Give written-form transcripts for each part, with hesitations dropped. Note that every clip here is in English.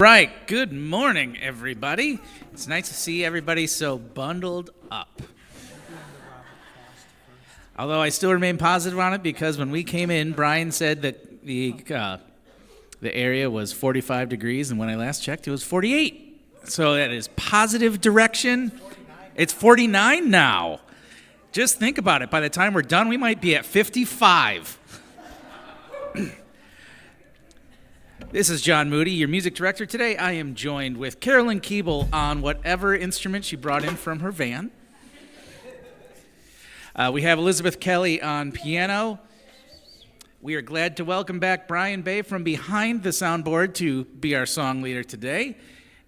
Right, good morning, everybody. It's nice to see everybody so bundled up. Although I still remain positive on it because when we came in, Brian said that the area was 45 degrees, and when I last checked, it was 48. So that is positive direction. It's 49 now. Just think about it. By the time we're done, we might be at 55. This is John Moody, your music director. Today I am joined with Carolyn Keeble on whatever instrument she brought in from her van. We have Elizabeth Kelly on piano. We are glad to welcome back Brian Bay from behind the soundboard to be our song leader today.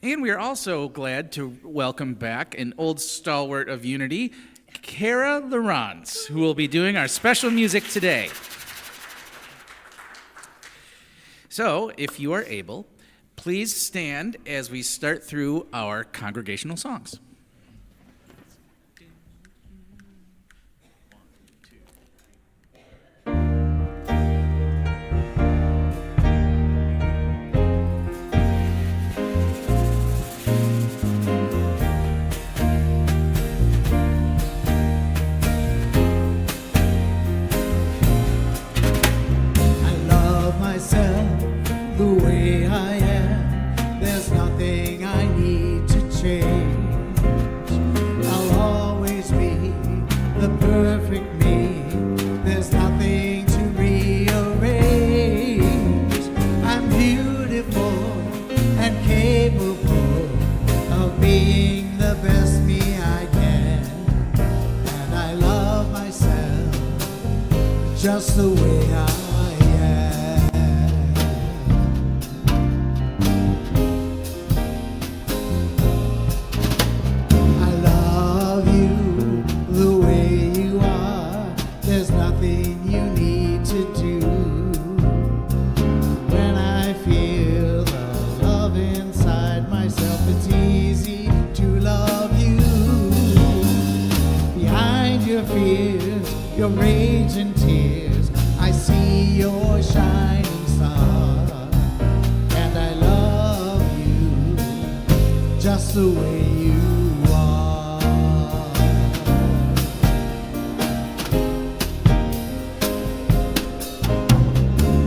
And we are also glad to welcome back an old stalwart of Unity, Kara Laurence, who will be doing our special music today. So, if you are able, please stand as we start through our congregational songs. Just the way I am. I love you the way you are. There's nothing you need to do. When I feel the love inside myself, it's easy to love you. Behind your fears, your rage and tears, I see your shining star, and I love you just the way you are.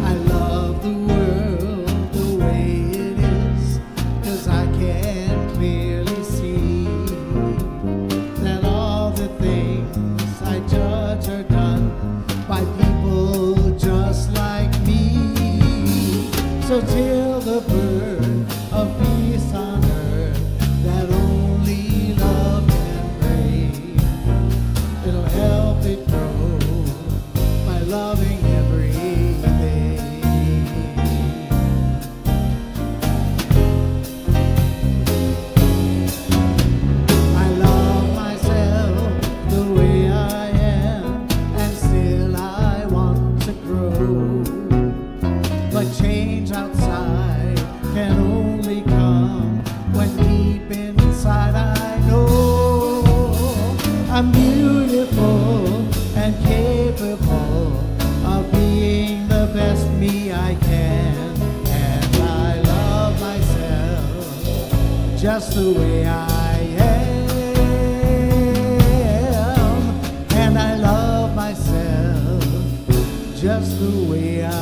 I love the world the way it is, 'cause I can clearly see that all the things I judge are done by people just like me. So till the birth of peace on earth that only love can bring, it'll help it grow by loving everything. I love myself the way I am, and still I want to grow. But change outside can only come when deep inside I know I'm beautiful and capable of being the best me I can. And I love myself just the way I am. And I love myself just the way I am.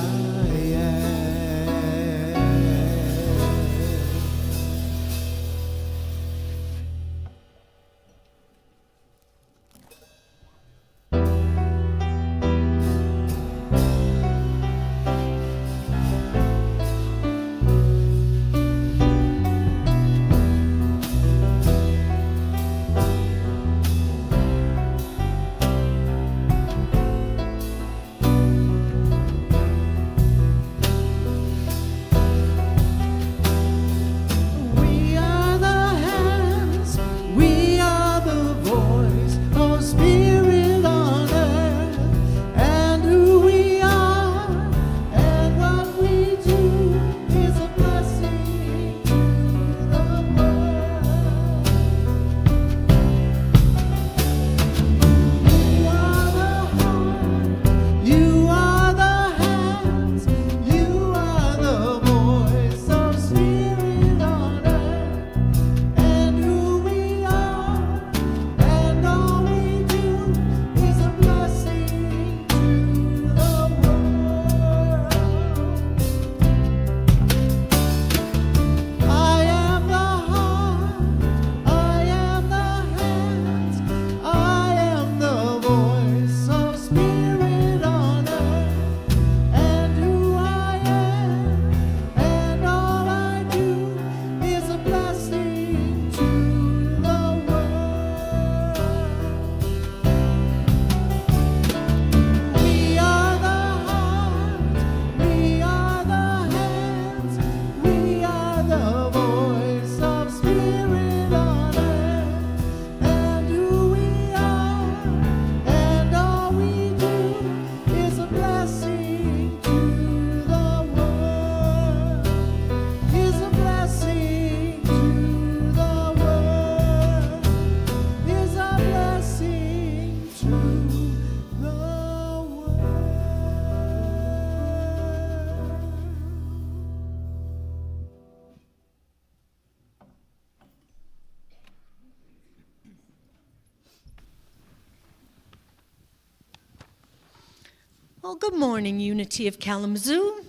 Well, good morning, Unity of Kalamazoo.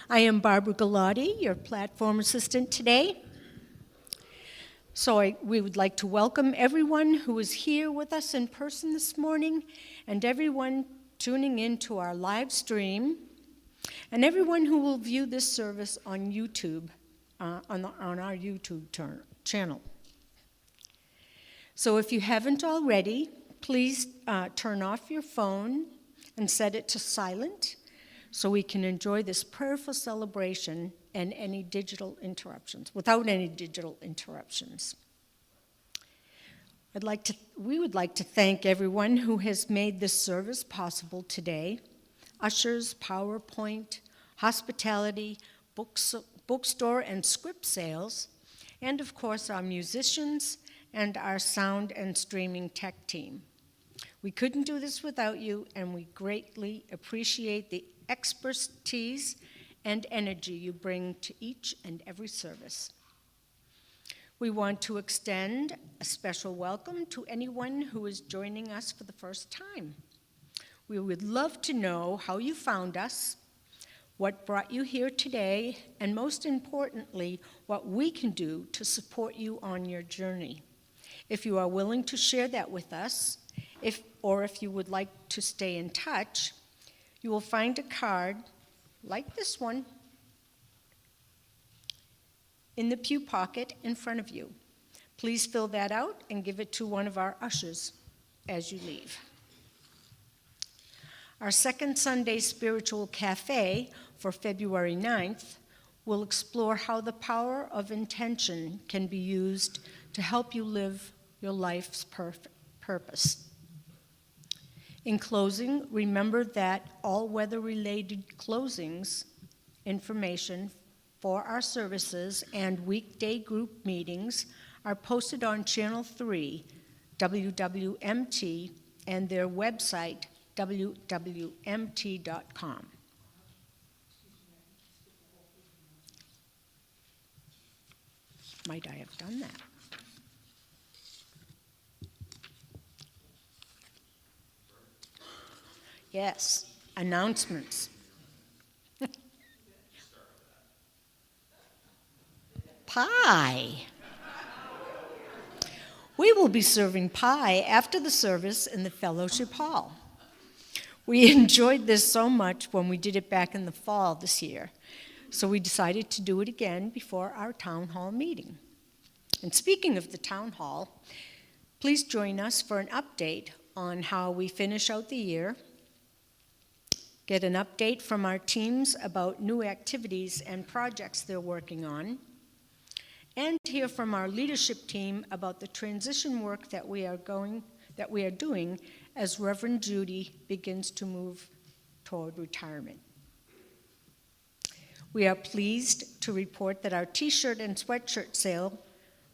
I am Barbara Galati, your platform assistant today. We would like to welcome everyone who is here with us in person this morning, and everyone tuning in to our live stream, and everyone who will view this service on YouTube, on our YouTube channel. So if you haven't already, please turn off your phone and set it to silent so we can enjoy this prayerful celebration and without any digital interruptions. We would like to thank everyone who has made this service possible today: ushers, PowerPoint, hospitality, bookstore and script sales, and of course our musicians and our sound and streaming tech team. We couldn't do this without you, and we greatly appreciate the expertise and energy you bring to each and every service. We want to extend a special welcome to anyone who is joining us for the first time. We would love to know how you found us, what brought you here today, and most importantly, what we can do to support you on your journey. If you are willing to share that with us, or if you would like to stay in touch, you will find a card like this one in the pew pocket in front of you. Please fill that out and give it to one of our ushers as you leave. Our second Sunday Spiritual Cafe for February 9th will explore how the power of intention can be used to help you live your life's purpose. In closing, remember that all weather-related closings information for our services and weekday group meetings are posted on Channel 3, WWMT, and their website, wwmt.com. Might I have done that? Yes, announcements. Pie. We will be serving pie after the service in the fellowship hall. We enjoyed this so much when we did it back in the fall this year, so we decided to do it again before our town hall meeting. And speaking of the town hall, please join us for an update on how we finish out the year, get an update from our teams about new activities and projects they're working on, and hear from our leadership team about the transition work that we are doing as Reverend Judy begins to move toward retirement. We are pleased to report that our t-shirt and sweatshirt sale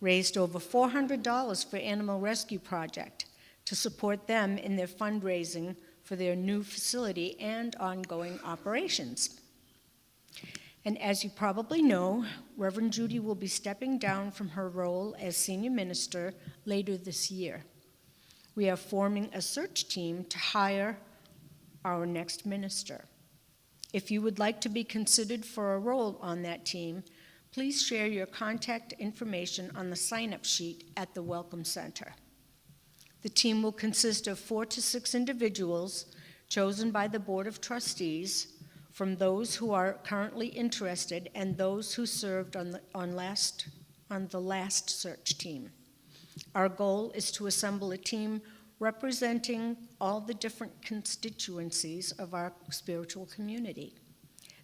raised over $400 for Animal Rescue Project to support them in their fundraising for their new facility and ongoing operations. And as you probably know, Reverend Judy will be stepping down from her role as senior minister later this year. We are forming a search team to hire our next minister. If you would like to be considered for a role on that team, please share your contact information on the sign-up sheet at the Welcome Center. The team will consist of 4 to 6 individuals chosen by the Board of Trustees from those who are currently interested and those who served on the last search team. Our goal is to assemble a team representing all the different constituencies of our spiritual community.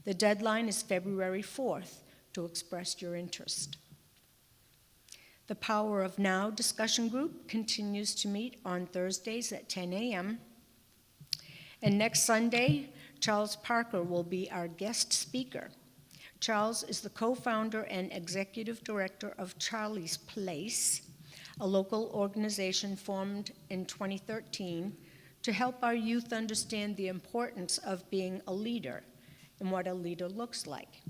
The deadline is February 4th to express your interest. The Power of Now discussion group continues to meet on Thursdays at 10 a.m. And next Sunday, Charles Parker will be our guest speaker. Charles is the co-founder and executive director of Charlie's Place, a local organization formed in 2013 to help our youth understand the importance of being a leader and what a leader looks like.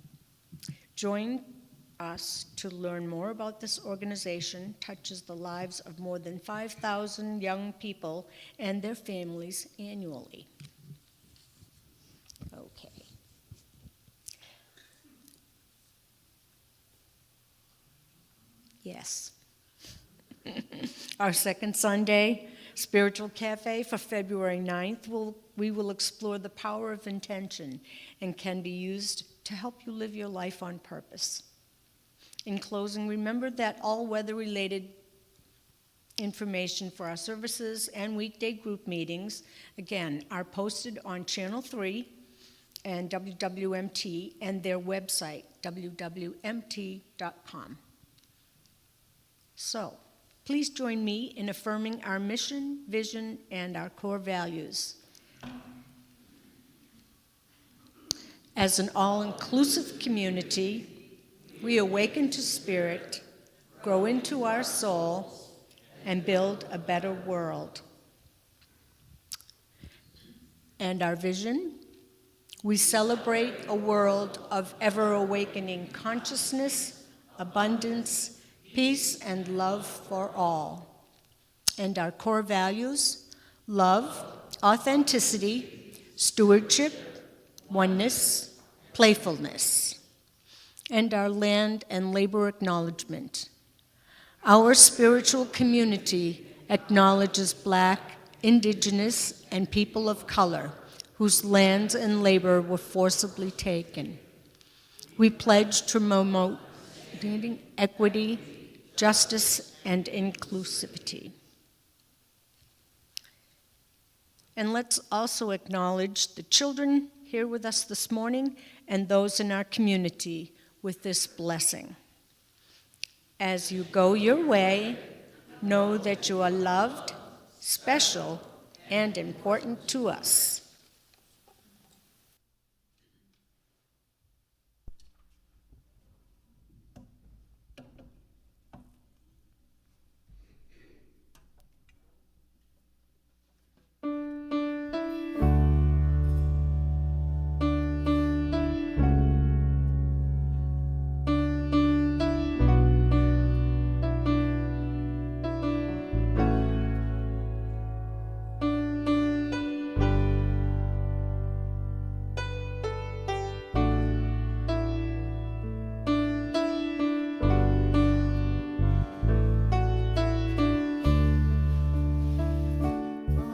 Join us to learn more about this organization. Touches the lives of more than 5,000 young people and their families annually. Yes. Our second Sunday Spiritual Cafe for February 9th, we will explore the power of intention and can be used to help you live your life on purpose. In closing, remember that all weather-related information for our services and weekday group meetings, again, are posted on Channel 3 and WWMT and their website, wwmt.com. So, please join me in affirming our mission, vision, and our core values. As an all-inclusive community, we awaken to spirit, grow into our soul, and build a better world. And our vision? We celebrate a world of ever-awakening consciousness, abundance, peace, and love for all. And our core values? Love, authenticity, stewardship, oneness, playfulness. And our land and labor acknowledgement. Our spiritual community acknowledges Black, Indigenous, and people of color whose lands and labor were forcibly taken. We pledge to promote equity, justice, and inclusivity. And let's also acknowledge the children here with us this morning and those in our community with this blessing. As you go your way, know that you are loved, special, and important to us.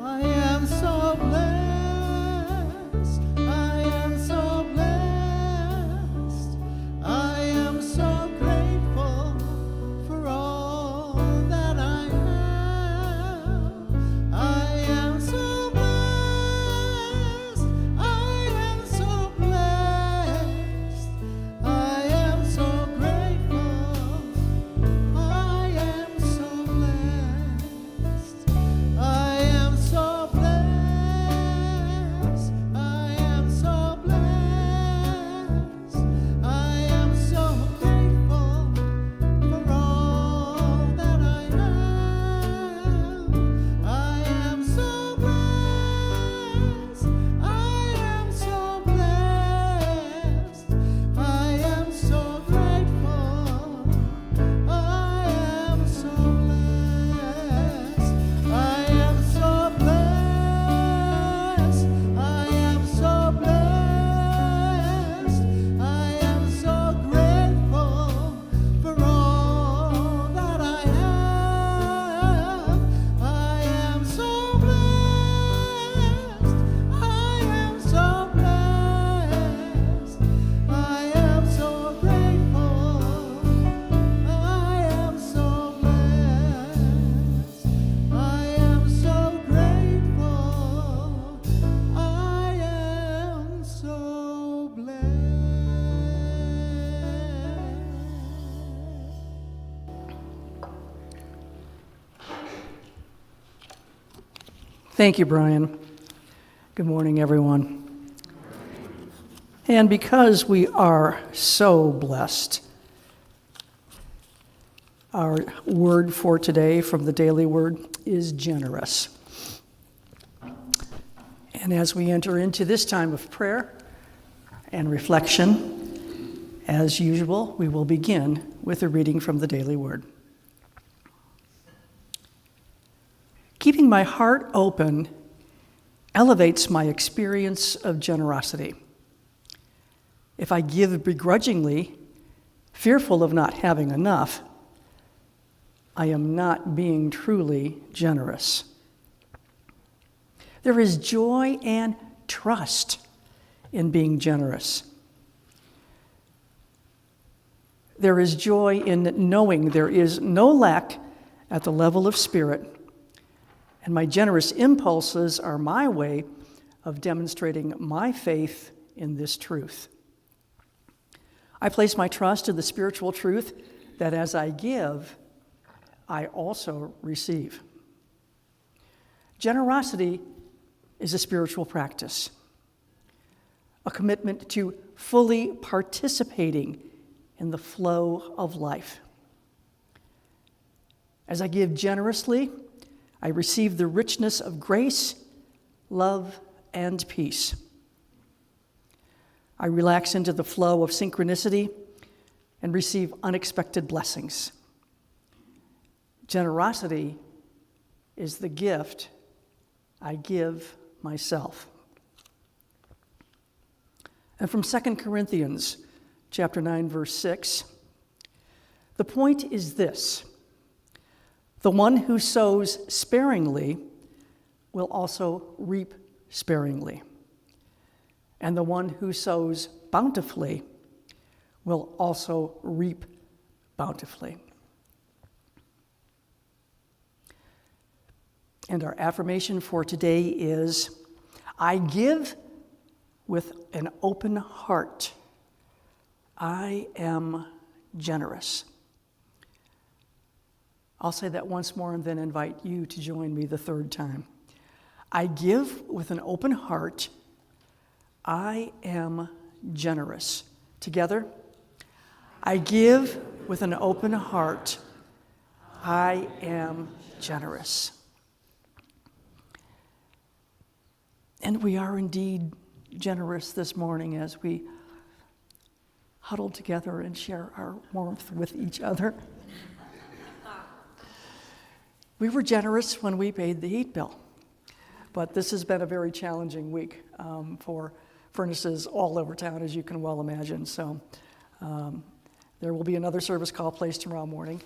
I am so blessed. I am so blessed. I am so grateful for all that I have. I am so blessed. I am so blessed. I am so grateful. I am so blessed. I am so blessed. I am so blessed. I am so grateful for all that I have. I am so blessed. I am so blessed. I am so grateful. I am so blessed. I am so blessed. I am so blessed. I am so grateful for all that I have. I am so blessed. I am so blessed. I am so grateful. I am so blessed. I am so grateful. I am so blessed. Thank you, Brian. Good morning, everyone. And because we are so blessed, our word for today from the Daily Word is generous. And as we enter into this time of prayer and reflection, as usual, we will begin with a reading from the Daily Word. Keeping my heart open elevates my experience of generosity. If I give begrudgingly, fearful of not having enough, I am not being truly generous. There is joy and trust in being generous. There is joy in knowing there is no lack at the level of spirit, and my generous impulses are my way of demonstrating my faith in this truth. I place my trust in the spiritual truth that as I give, I also receive. Generosity is a spiritual practice, a commitment to fully participating in the flow of life. As I give generously, I receive the richness of grace, love, and peace. I relax into the flow of synchronicity and receive unexpected blessings. Generosity is the gift I give myself. And from 2 Corinthians chapter 9, verse 6, the point is this: the one who sows sparingly will also reap sparingly, and the one who sows bountifully will also reap bountifully. And our affirmation for today is, I give with an open heart. I am generous. I'll say that once more and then invite you to join me the third time. I give with an open heart. I am generous. Together. I give with an open heart. I am generous. And we are indeed generous this morning as we huddle together and share our warmth with each other. We were generous when we paid the heat bill, but this has been a very challenging week for furnaces all over town, as you can well imagine. So there will be another service call placed tomorrow morning,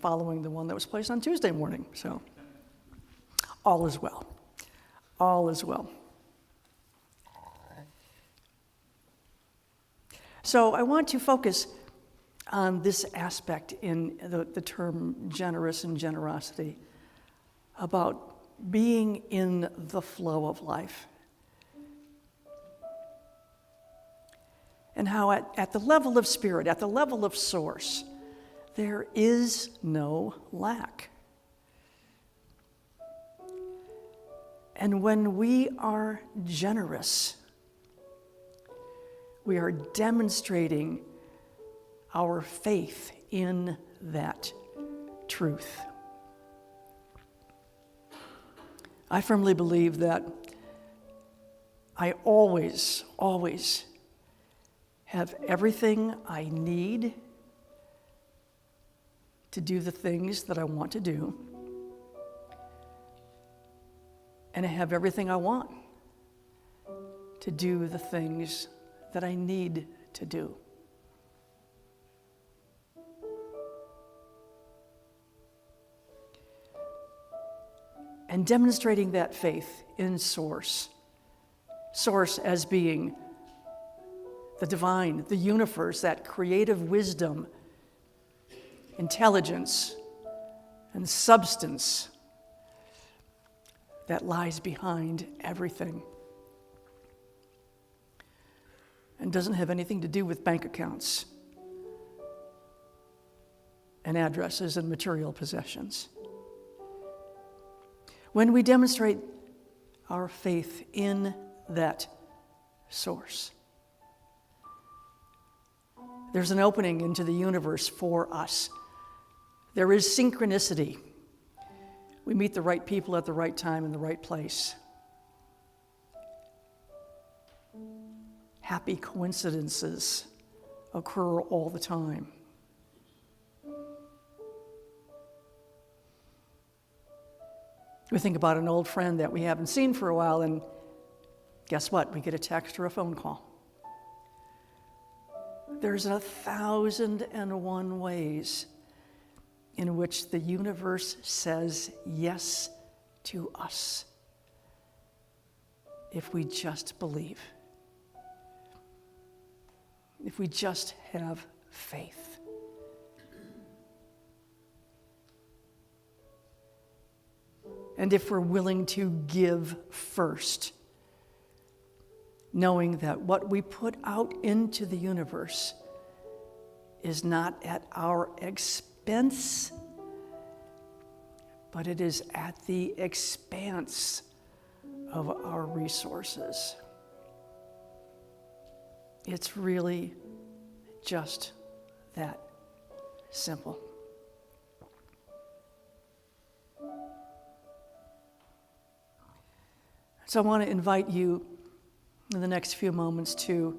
following the one that was placed on Tuesday morning. So all is well. All is well. So I want to focus on this aspect in the term generous and generosity, about being in the flow of life. And how at the level of spirit, at the level of source, there is no lack. And when we are generous, we are demonstrating our faith in that truth. I firmly believe that I always have everything I need to do the things that I want to do, and I have everything I want to do the things that I need to do. And demonstrating that faith in source as being the divine, the universe, that creative wisdom, intelligence, and substance that lies behind everything. And doesn't have anything to do with bank accounts and addresses and material possessions. When we demonstrate our faith in that source, there's an opening into the universe for us. There is synchronicity. We meet the right people at the right time in the right place. Happy coincidences occur all the time. We think about an old friend that we haven't seen for a while, and guess what? We get a text or a phone call. There's 1,001 ways in which the universe says yes to us if we just believe, if we just have faith. And if we're willing to give first, knowing that what we put out into the universe is not at our expense, but it is at the expanse of our resources. It's really just that simple. So I want to invite you in the next few moments to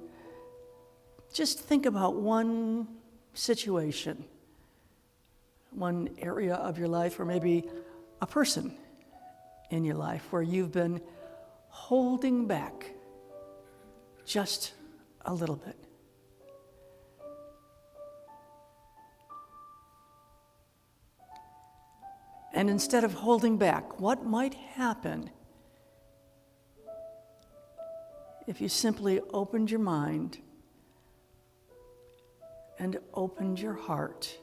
just think about one situation, one area of your life, or maybe a person in your life where you've been holding back just a little bit. And instead of holding back, what might happen if you simply opened your mind and opened your heart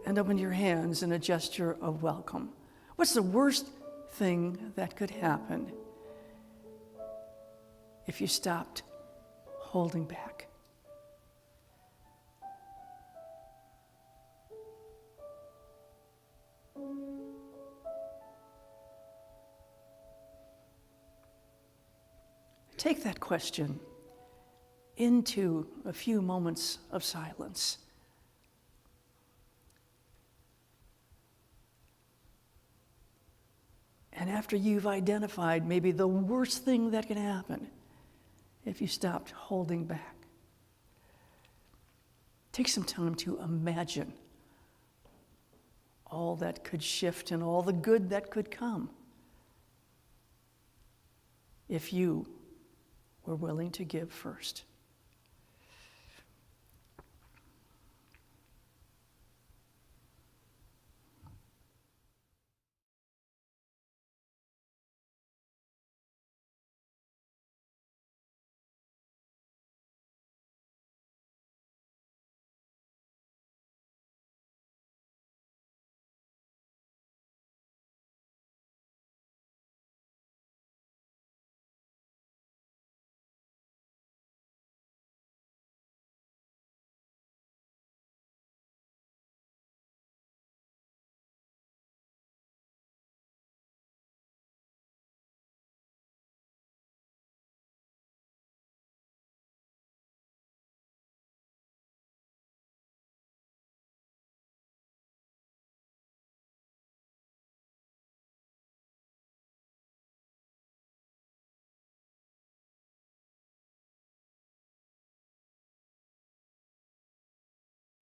and opened your hands in a gesture of welcome? What's the worst thing that could happen if you stopped holding back? Take that question into a few moments of silence. And after you've identified maybe the worst thing that can happen if you stopped holding back, take some time to imagine all that could shift and all the good that could come if you were willing to give first.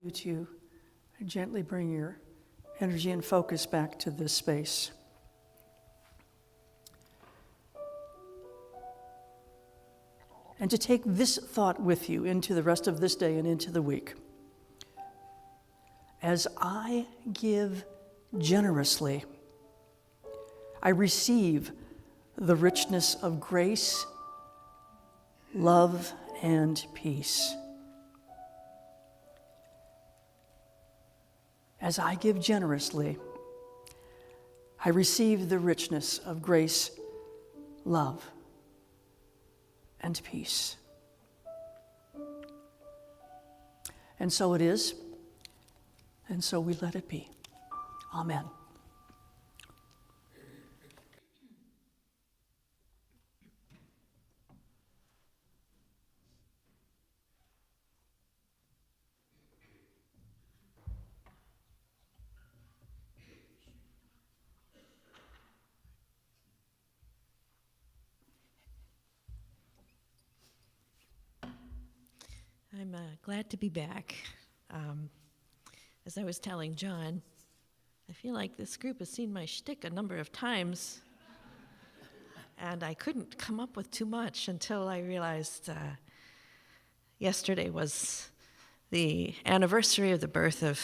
You to gently bring your energy and focus back to this space. And to take this thought with you into the rest of this day and into the week. As I give generously, I receive the richness of grace, love, and peace. As I give generously, I receive the richness of grace, love, and peace. And so it is, and so we let it be. Amen. I'm glad to be back. As I was telling John, I feel like this group has seen my shtick a number of times, and I couldn't come up with too much until I realized yesterday was the anniversary of the birth of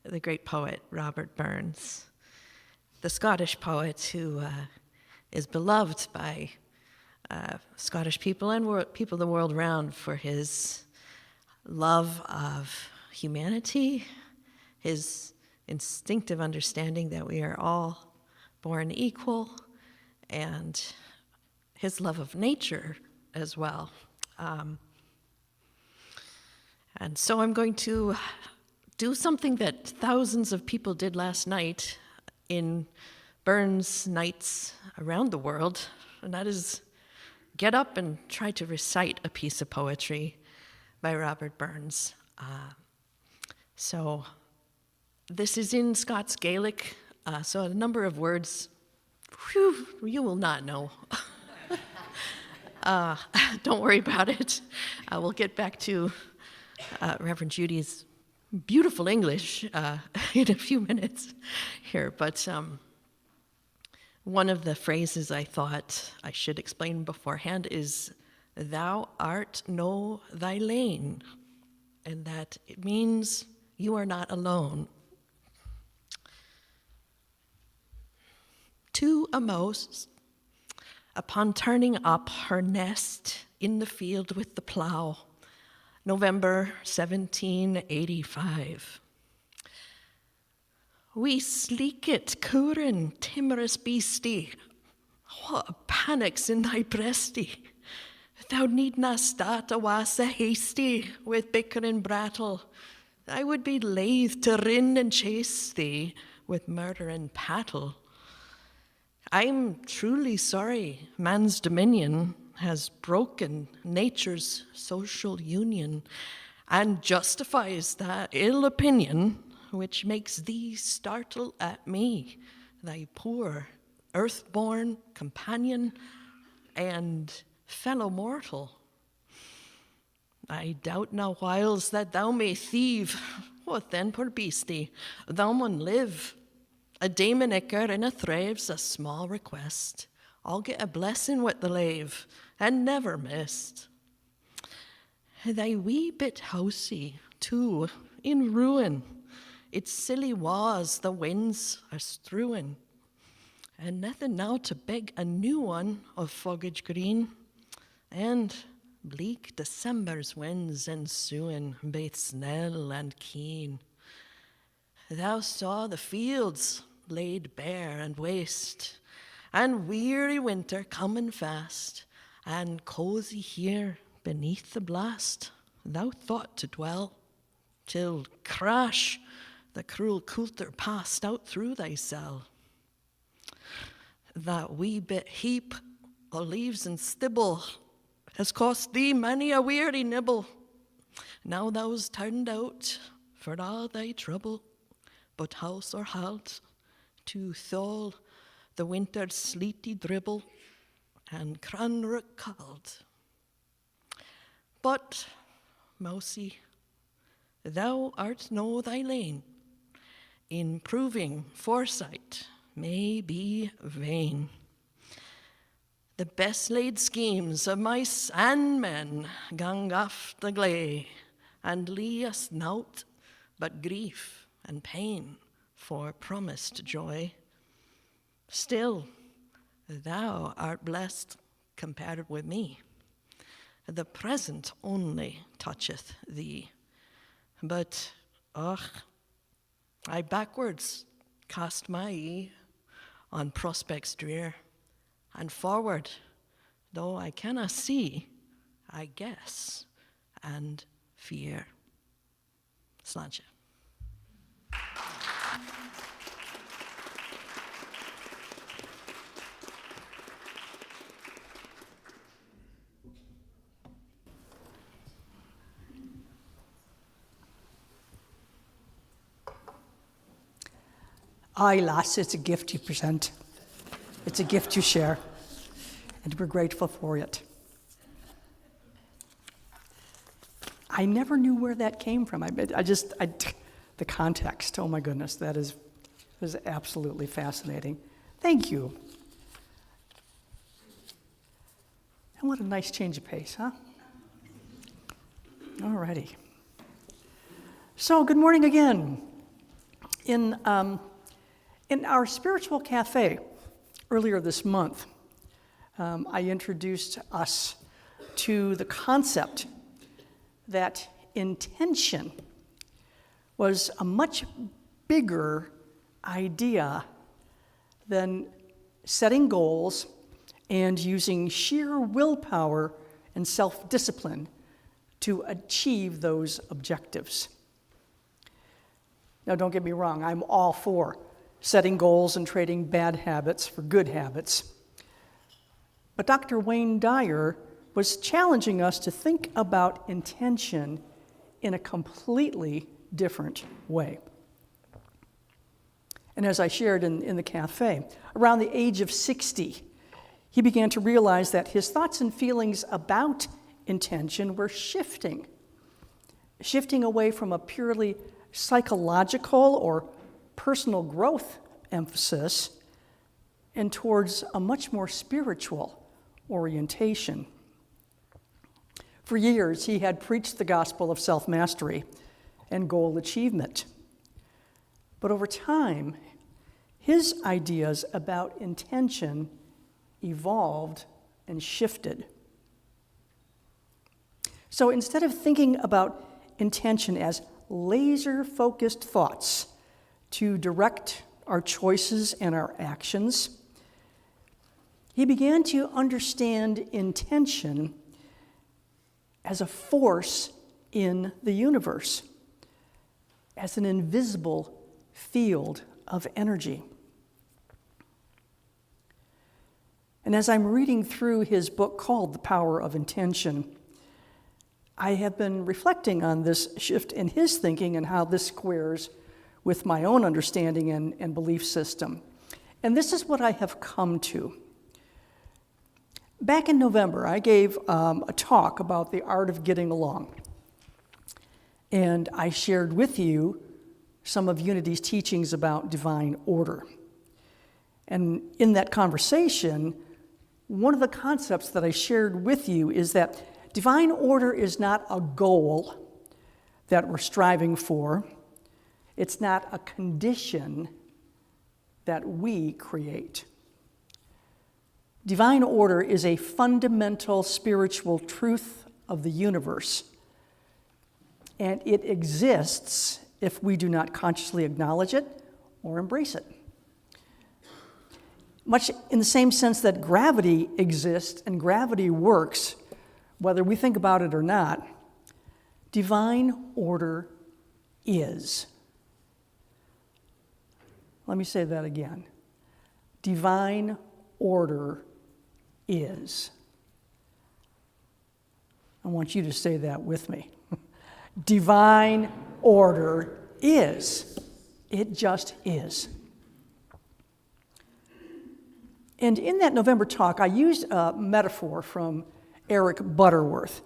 the great poet Robert Burns, the Scottish poet who is beloved by Scottish people and people the world around for his love of humanity, his instinctive understanding that we are all born equal, and his love of nature as well. And so I'm going to do something that thousands of people did last night in Burns nights around the world, and that is get up and try to recite a piece of poetry by Robert Burns. So this is in Scots Gaelic, so a number of words you will not know. Don't worry about it. We'll get back to Reverend Judy's beautiful English in a few minutes here. But one of the phrases I thought I should explain beforehand is, "Thou art no thy lane," and that it means you are not alone. To a mouse, upon turning up her nest in the field with the plough, November 1785. We sleekit, coorin, timorous beastie, what panic's in thy breastie? Thou needna start a wassa hasty with bicker and brattle. I would be laith to rin and chase thee with murder and pattle. I'm truly sorry man's dominion has broken nature's social union and justifies that ill opinion which makes thee startle at me, thy poor earth-born companion and fellow mortal. I doubt now whiles that thou may thieve. What then, poor beastie? Thou mun live. A daemon icker in a thrave's a small request. I'll get a blessing with the lave, and never missed. Thy wee bit housey, too, in ruin, its silly walls the winds are strewing, and nothing now to beg a new one of foliage green, and bleak December's winds ensuing, baith snell and keen. Thou saw the fields laid bare and waste, and weary winter coming fast, and cozy here beneath the blast thou thought to dwell, till crash the cruel coulter passed out through thy cell. That wee bit heap o' leaves and stibble has cost thee many a weary nibble. Now thou's turned out for all thy trouble, but house or halt to thaw the winter's sleety dribble and cranrook called. But, mousie, thou art no thy lane. In proving foresight may be vain. The best laid schemes of mice and men gang off the gley, and leave us naught but grief and pain for promised joy. Still, thou art blessed compared with me. The present only toucheth thee. But, I backwards cast my eye on prospects drear, and forward, though I cannot see, I guess and fear. Sláinte. Aye, lass, it's a gift you present. It's a gift you share, and we're grateful for it. I never knew where that came from. The context, oh my goodness, that is absolutely fascinating. Thank you. And what a nice change of pace, huh? All righty. So, good morning again. In our spiritual cafe earlier this month, I introduced us to the concept that intention was a much bigger idea than setting goals and using sheer willpower and self-discipline to achieve those objectives. Now, don't get me wrong, I'm all for setting goals and trading bad habits for good habits. But Dr. Wayne Dyer was challenging us to think about intention in a completely different way. And as I shared in the cafe, around the age of 60, he began to realize that his thoughts and feelings about intention were shifting away from a purely psychological or personal growth emphasis and towards a much more spiritual orientation. For years, he had preached the gospel of self-mastery and goal achievement. But over time, his ideas about intention evolved and shifted. So instead of thinking about intention as laser-focused thoughts to direct our choices and our actions, he began to understand intention as a force in the universe, as an invisible field of energy. And as I'm reading through his book called The Power of Intention, I have been reflecting on this shift in his thinking and how this squares with my own understanding and belief system. And this is what I have come to. Back in November, I gave a talk about the art of getting along. And I shared with you some of Unity's teachings about divine order. And in that conversation, one of the concepts that I shared with you is that divine order is not a goal that we're striving for. It's not a condition that we create. Divine order is a fundamental spiritual truth of the universe, and it exists if we do not consciously acknowledge it or embrace it. Much in the same sense that gravity exists and gravity works, whether we think about it or not, divine order is. Let me say that again. Divine order is. I want you to say that with me. Divine order is. It just is. And in that November talk, I used a metaphor from Eric Butterworth,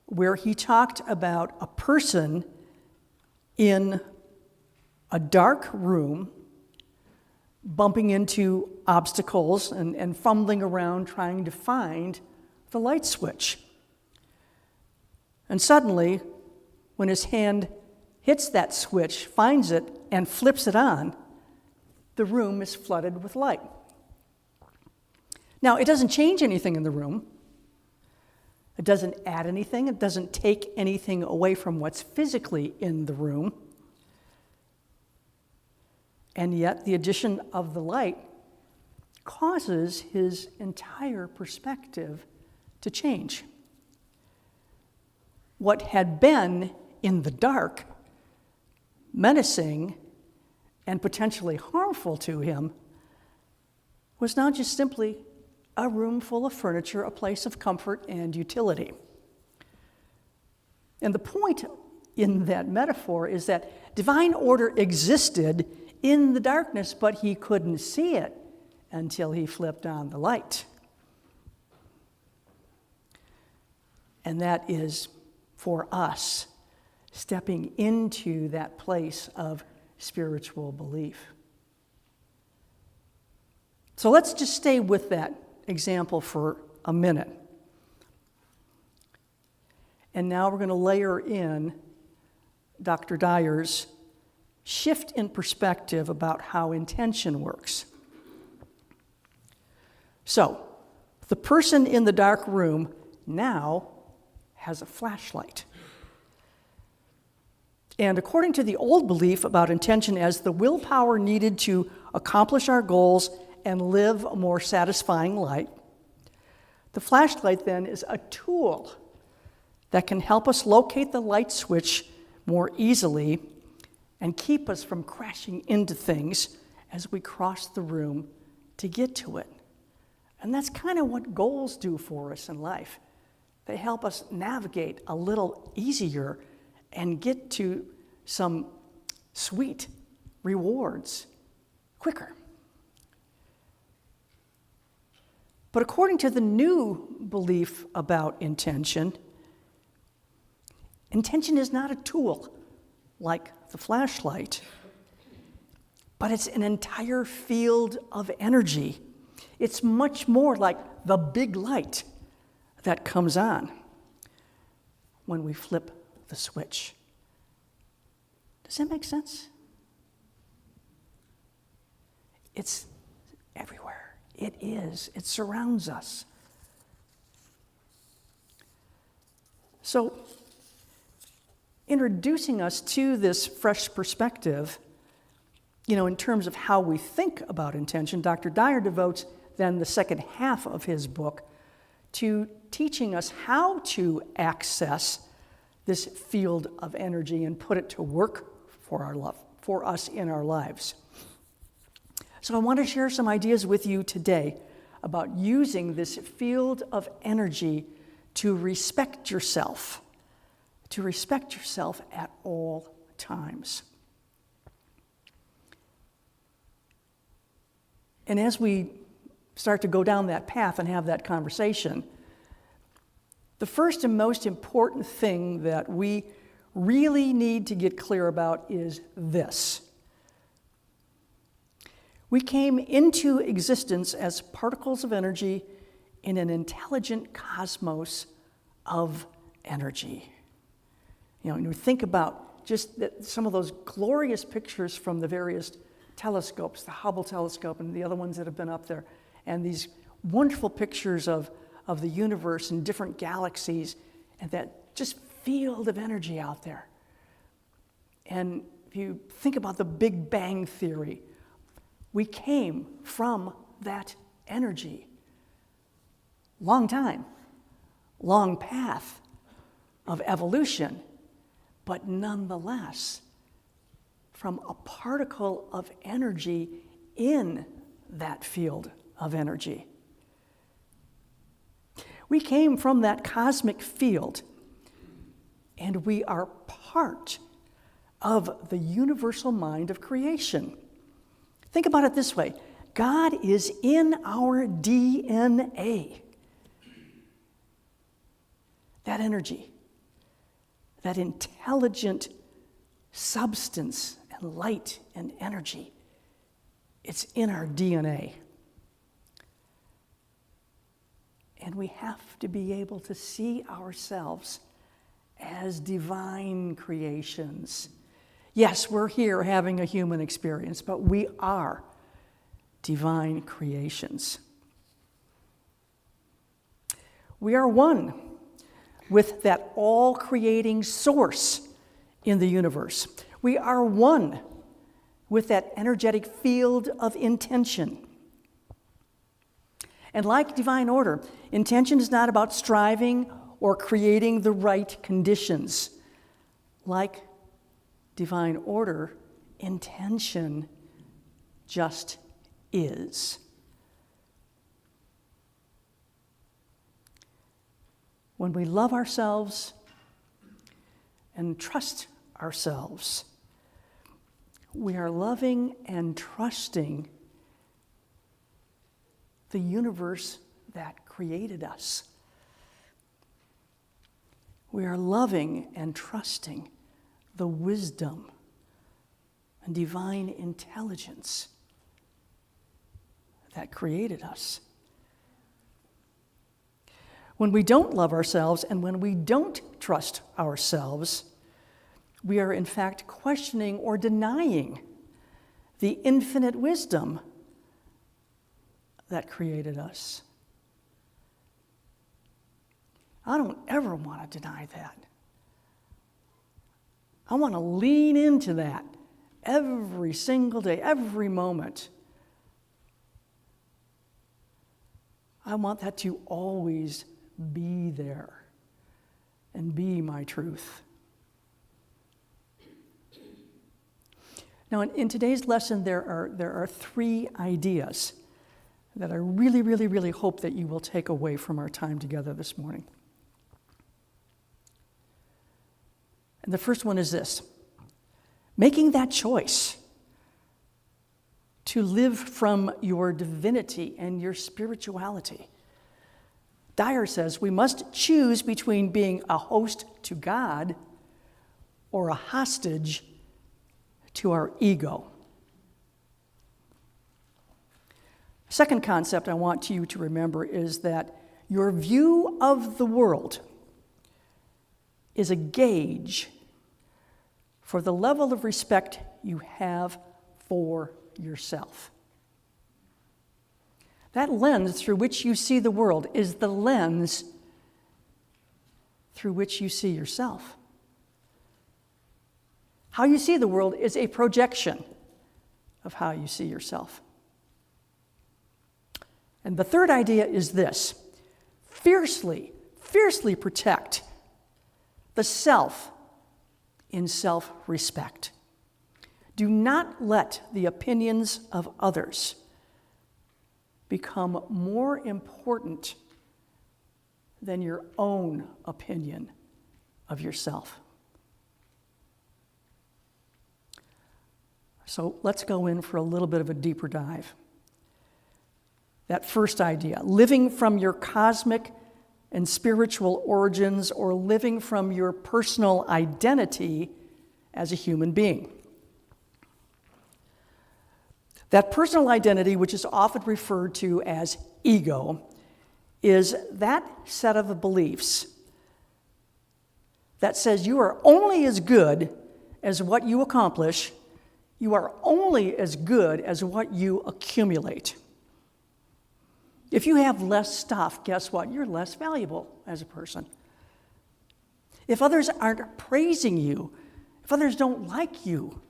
where he talked about a person in a dark room bumping into obstacles and fumbling around trying to find the light switch. And suddenly, when his hand hits that switch, finds it, and flips it on, the room is flooded with light. Now, it doesn't change anything in the room. It doesn't add anything. It doesn't take anything away from what's physically in the room. And yet, the addition of the light causes his entire perspective to change. What had been in the dark, menacing, and potentially harmful to him, was now just simply a room full of furniture, a place of comfort and utility. And the point in that metaphor is that divine order existed in the darkness, but he couldn't see it until he flipped on the light. And that is for us stepping into that place of spiritual belief. So let's just stay with that example for a minute. And now we're going to layer in Dr. Dyer's shift in perspective about how intention works. So, the person in the dark room now has a flashlight. And according to the old belief about intention as the willpower needed to accomplish our goals and live a more satisfying life, the flashlight then is a tool that can help us locate the light switch more easily and keep us from crashing into things as we cross the room to get to it. And that's kind of what goals do for us in life. They help us navigate a little easier and get to some sweet rewards quicker. But according to the new belief about intention, intention is not a tool like the flashlight, but it's an entire field of energy. It's much more like the big light that comes on when we flip the switch. Does that make sense? It's everywhere. It is. It surrounds us. So, introducing us to this fresh perspective, in terms of how we think about intention, Dr. Dyer devotes then the second half of his book to teaching us how to access this field of energy and put it to work for us in our lives. So I want to share some ideas with you today about using this field of energy to respect yourself at all times. And as we start to go down that path and have that conversation, the first and most important thing that we really need to get clear about is this. We came into existence as particles of energy in an intelligent cosmos of energy. And we think about just some of those glorious pictures from the various telescopes, the Hubble telescope and the other ones that have been up there, and these wonderful pictures of the universe and different galaxies, and that just field of energy out there. And if you think about the Big Bang Theory, we came from that energy. Long time, long path of evolution, but nonetheless, from a particle of energy in that field of energy. We came from that cosmic field, and we are part of the universal mind of creation. Think about it this way. God is in our DNA. That energy, that intelligent substance and light and energy, it's in our DNA. And we have to be able to see ourselves as divine creations. Yes, we're here having a human experience, but we are divine creations. We are one with that all-creating source in the universe. We are one with that energetic field of intention. And like divine order, intention is not about striving or creating the right conditions. Like divine order, intention just is. When we love ourselves and trust ourselves, we are loving and trusting the universe that created us. We are loving and trusting the wisdom and divine intelligence that created us. When we don't love ourselves and when we don't trust ourselves, We are, in fact, questioning or denying the infinite wisdom that created us. I don't ever want to deny that. I want to lean into that every single day, every moment. I want that to always be there and be my truth. Now, in today's lesson, there are 3 ideas that I really, really, really hope that you will take away from our time together this morning. And the first one is this: making that choice to live from your divinity and your spirituality. Dyer says we must choose between being a host to God or a hostage to our ego. Second concept I want you to remember is that your view of the world is a gauge for the level of respect you have for yourself. That lens through which you see the world is the lens through which you see yourself. How you see the world is a projection of how you see yourself. And the third idea is this: fiercely protect the self in self-respect. Do not let the opinions of others become more important than your own opinion of yourself. So let's go in for a little bit of a deeper dive. That first idea, living from your cosmic and spiritual origins, or living from your personal identity as a human being. That personal identity, which is often referred to as ego, is that set of beliefs that says you are only as good as what you accomplish, you are only as good as what you accumulate. If you have less stuff, guess what? You're less valuable as a person. If others aren't praising you, if others don't like you,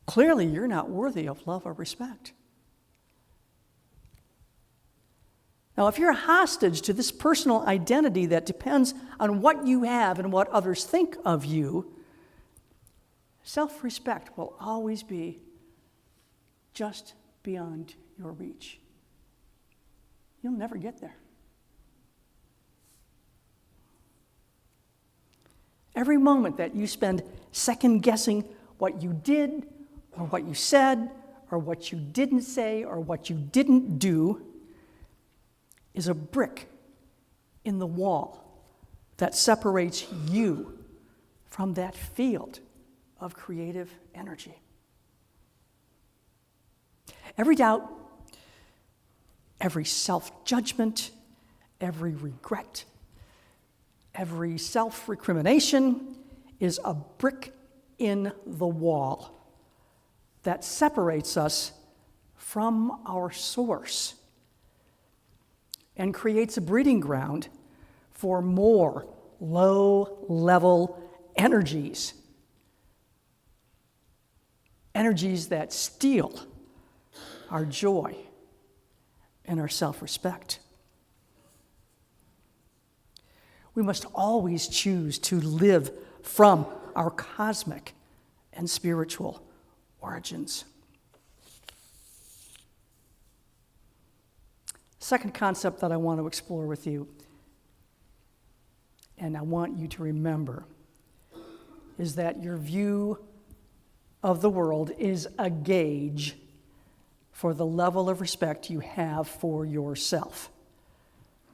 clearly you're not worthy of love or respect. Now, if you're a hostage to this personal identity that depends on what you have and what others think of you, self-respect will always be just beyond your reach. You'll never get there. Every moment that you spend second-guessing what you did or what you said or what you didn't say or what you didn't do is a brick in the wall that separates you from that field of creative energy. Every doubt, every self-judgment, every regret, every self-recrimination is a brick in the wall that separates us from our source and creates a breeding ground for more low-level energies. Energies that steal our joy and our self-respect. We must always choose to live from our cosmic and spiritual origins. Second concept that I want to explore with you, and I want you to remember, is that your view of the world is a gauge for the level of respect you have for yourself.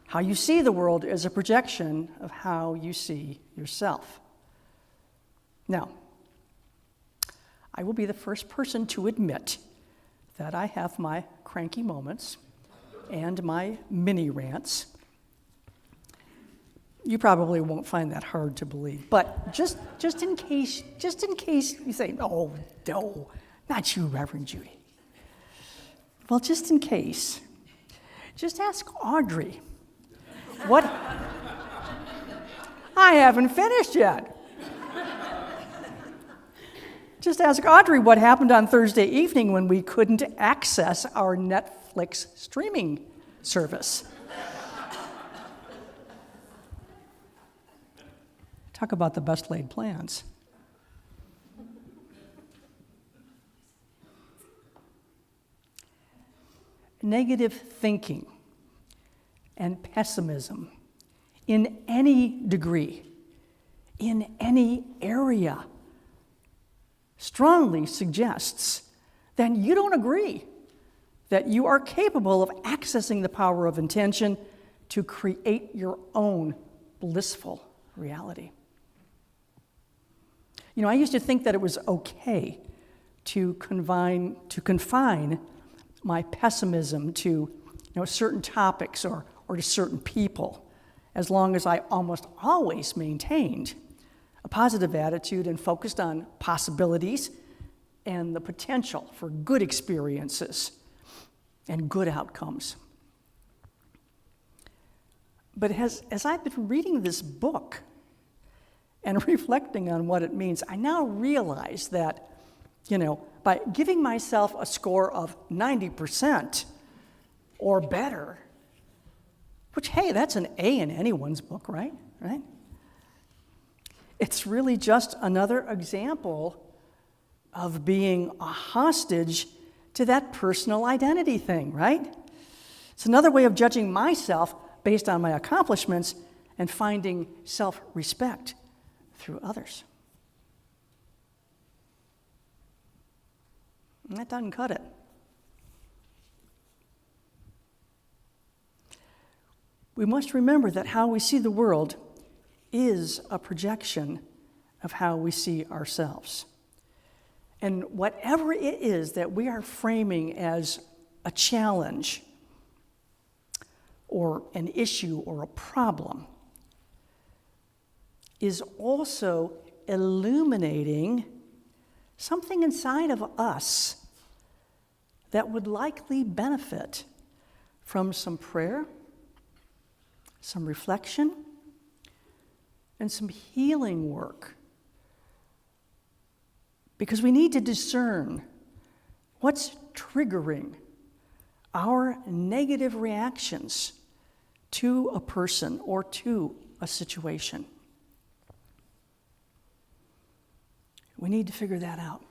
How you see the world is a projection of how you see yourself. Now, I will be the first person to admit that I have my cranky moments and my mini rants. You probably won't find that hard to believe, but just in case you say, "Oh, no, not you, Reverend Judy." Well, just in case, just ask Audrey. What? I haven't finished yet. Just ask Audrey what happened on Thursday evening when we couldn't access our Netflix streaming service. Talk about the best laid plans. Negative thinking and pessimism in any degree, in any area, strongly suggests that you don't agree, that you are capable of accessing the power of intention to create your own blissful reality. You know, I used to think that it was okay to confine my pessimism to certain topics or to certain people, as long as I almost always maintained a positive attitude and focused on possibilities and the potential for good experiences and good outcomes. But as I've been reading this book and reflecting on what it means, I now realize that, by giving myself a score of 90% or better, which, hey, that's an A in anyone's book, right? It's really just another example of being a hostage to that personal identity thing, right? It's another way of judging myself based on my accomplishments and finding self-respect through others. And that doesn't cut it. We must remember that how we see the world is a projection of how we see ourselves. And whatever it is that we are framing as a challenge or an issue or a problem is also illuminating something inside of us that would likely benefit from some prayer, some reflection, and some healing work. Because we need to discern what's triggering our negative reactions to a person or to a situation. We need to figure that out.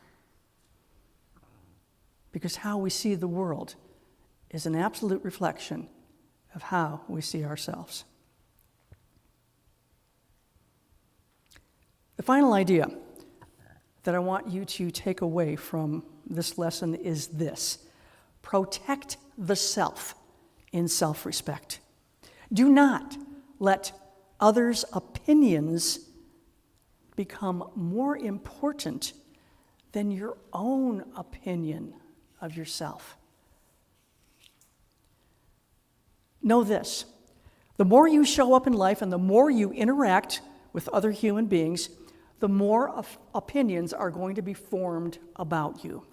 Because how we see the world is an absolute reflection of how we see ourselves. The final idea that I want you to take away from this lesson is this: protect the self in self-respect. Do not let others' opinions become more important than your own opinion of yourself. Know this: the more you show up in life and the more you interact with other human beings, the more opinions are going to be formed about you.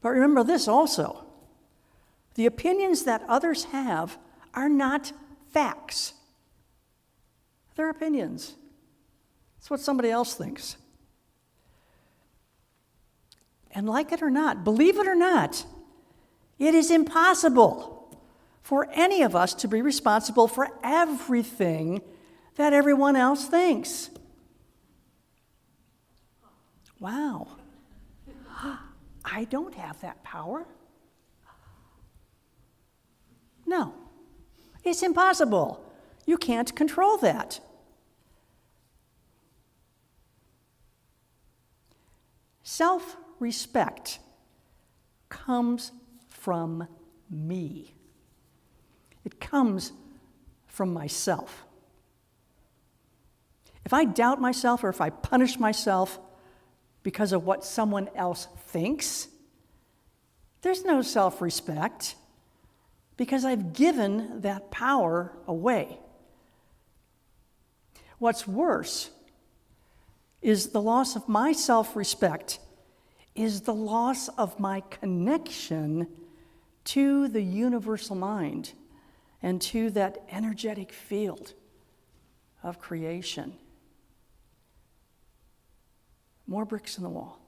But remember this also: the opinions that others have are not facts. They're opinions. It's what somebody else thinks. And like it or not, believe it or not, it is impossible for any of us to be responsible for everything that everyone else thinks. Wow. I don't have that power. No, it's impossible. You can't control that. Self-respect comes from me. It comes from myself. If I doubt myself or if I punish myself because of what someone else thinks, there's no self-respect because I've given that power away What's worse is the loss of my self-respect, is the loss of my connection to the universal mind and to that energetic field of creation. More bricks in the wall.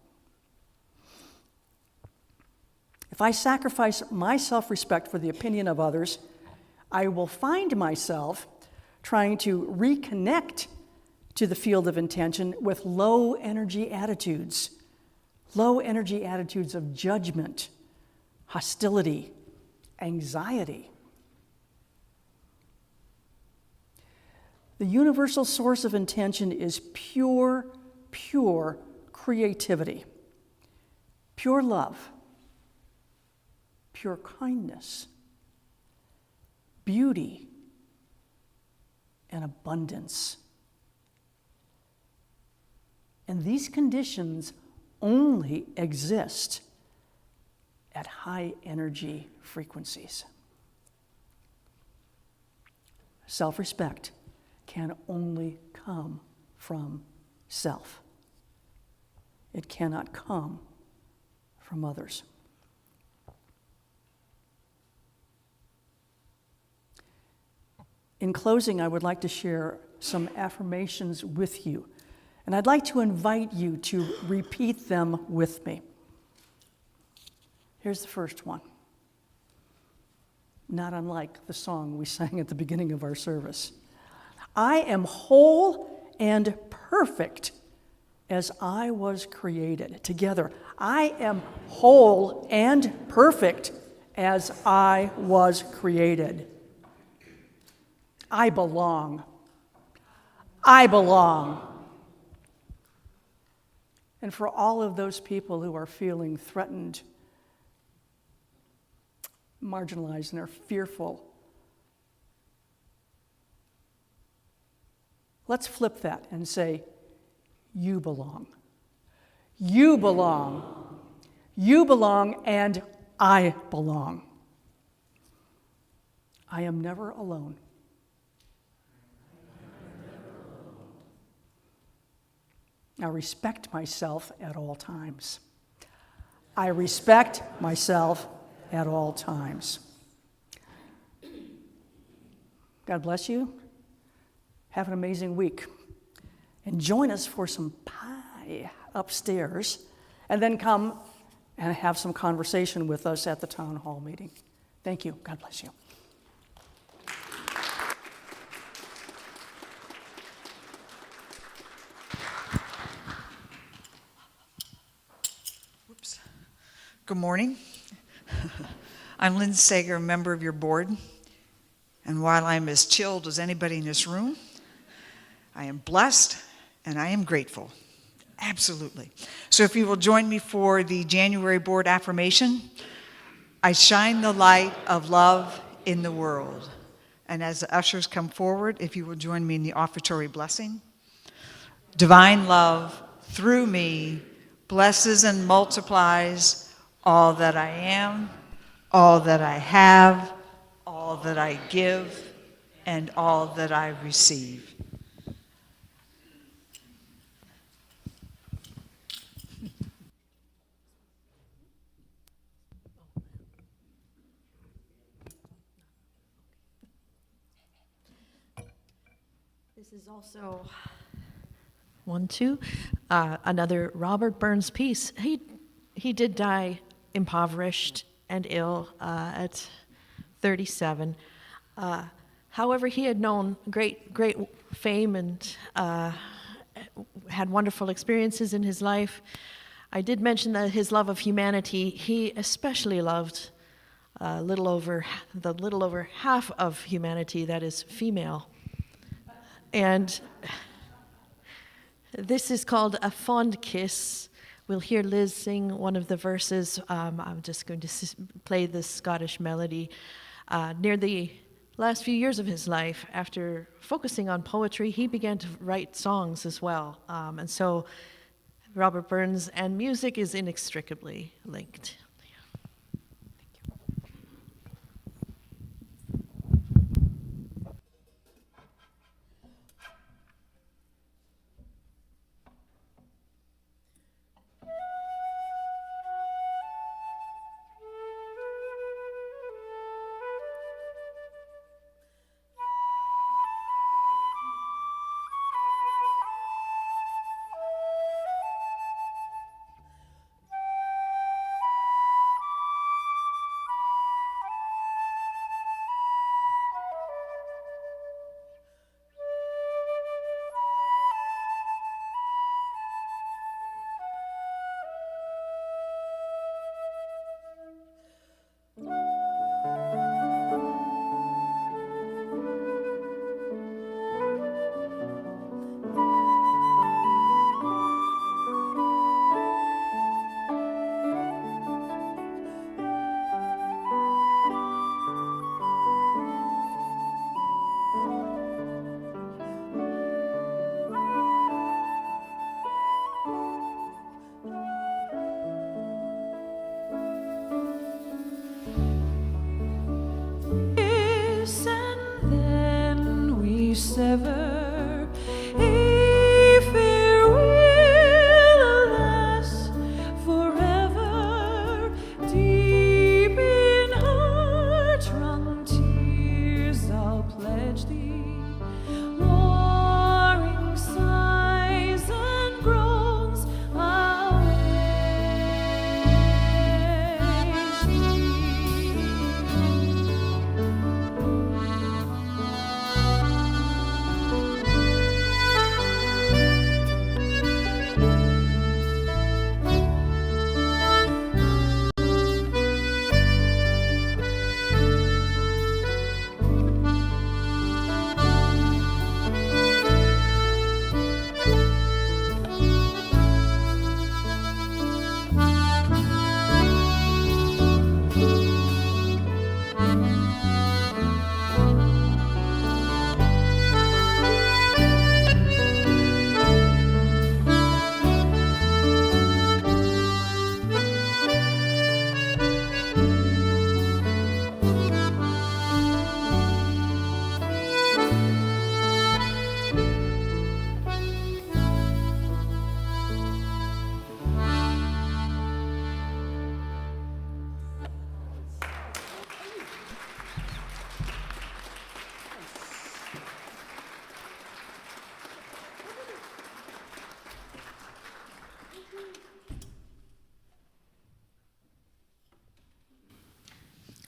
If I sacrifice my self-respect for the opinion of others, I will find myself trying to reconnect to the field of intention with low energy attitudes of judgment, hostility, anxiety. The universal source of intention is pure creativity, pure love, pure kindness, beauty, and abundance. And these conditions only exist at high energy frequencies. Self-respect can only come from self. It cannot come from others. In closing, I would like to share some affirmations with you, and I'd like to invite you to repeat them with me. Here's the first one, not unlike the song we sang at the beginning of our service. I am whole and perfect as I was created. Together, I am whole and perfect as I was created. I belong. I belong. And for all of those people who are feeling threatened, marginalized, and are fearful, let's flip that and say, you belong. You belong. You belong, and I belong. I am never alone. I respect myself at all times. I respect myself at all times. God bless you. Have an amazing week. And join us for some pie upstairs, and then come and have some conversation with us at the town hall meeting. Thank you. God bless you. Good morning. I'm Lynn Sager, a member of your board. And while I'm as chilled as anybody in this room, I am blessed and I am grateful. Absolutely. So if you will join me for the January board affirmation, I shine the light of love in the world. And as the ushers come forward, if you will join me in the offertory blessing. Divine love through me blesses and multiplies all that I am, all that I have, all that I give, and all that I receive. This is also another Robert Burns piece. He did die impoverished and ill at 37. However, he had known great fame and had wonderful experiences in his life. I did mention that his love of humanity, he especially loved the little over half of humanity that is female. And this is called A Fond Kiss. We'll hear Liz sing one of the verses. I'm just going to play this Scottish melody. Near the last few years of his life, after focusing on poetry, he began to write songs as well. And so Robert Burns and music is inextricably linked.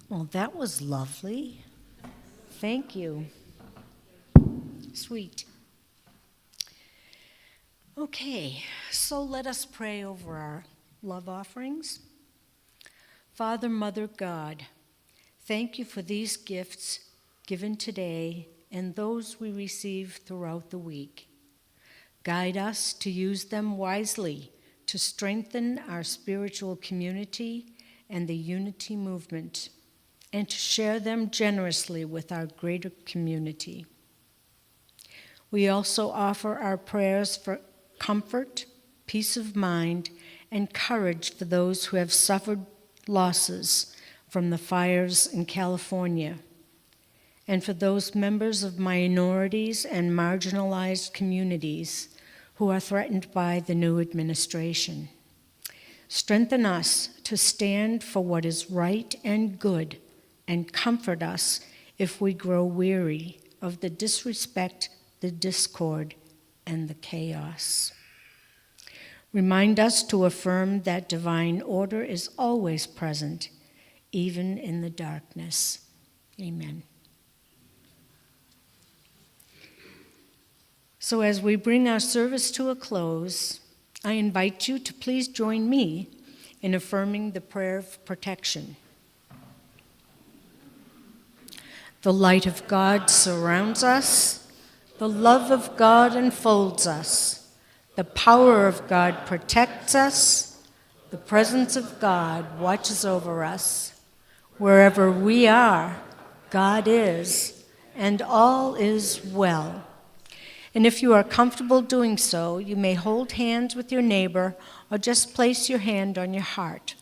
Well, that was lovely. Thank you. Sweet. Okay, so let us pray over our love offerings. Father, Mother, God, thank you for these gifts given today and those we receive throughout the week. Guide us to use them wisely to strengthen our spiritual community and the unity movement, and to share them generously with our greater community. We also offer our prayers for comfort, peace of mind, and courage for those who have suffered losses from the fires in California, and for those members of minorities and marginalized communities who are threatened by the new administration. Strengthen us to stand for what is right and good, and comfort us if we grow weary of the disrespect, the discord, and the chaos. Remind us to affirm that divine order is always present, even in the darkness. Amen. So as we bring our service to a close, I invite you to please join me in affirming the prayer of protection. The light of God surrounds us. The love of God enfolds us. The power of God protects us. The presence of God watches over us. Wherever we are, God is, and all is well. And if you are comfortable doing so, you may hold hands with your neighbor or just place your hand on your heart.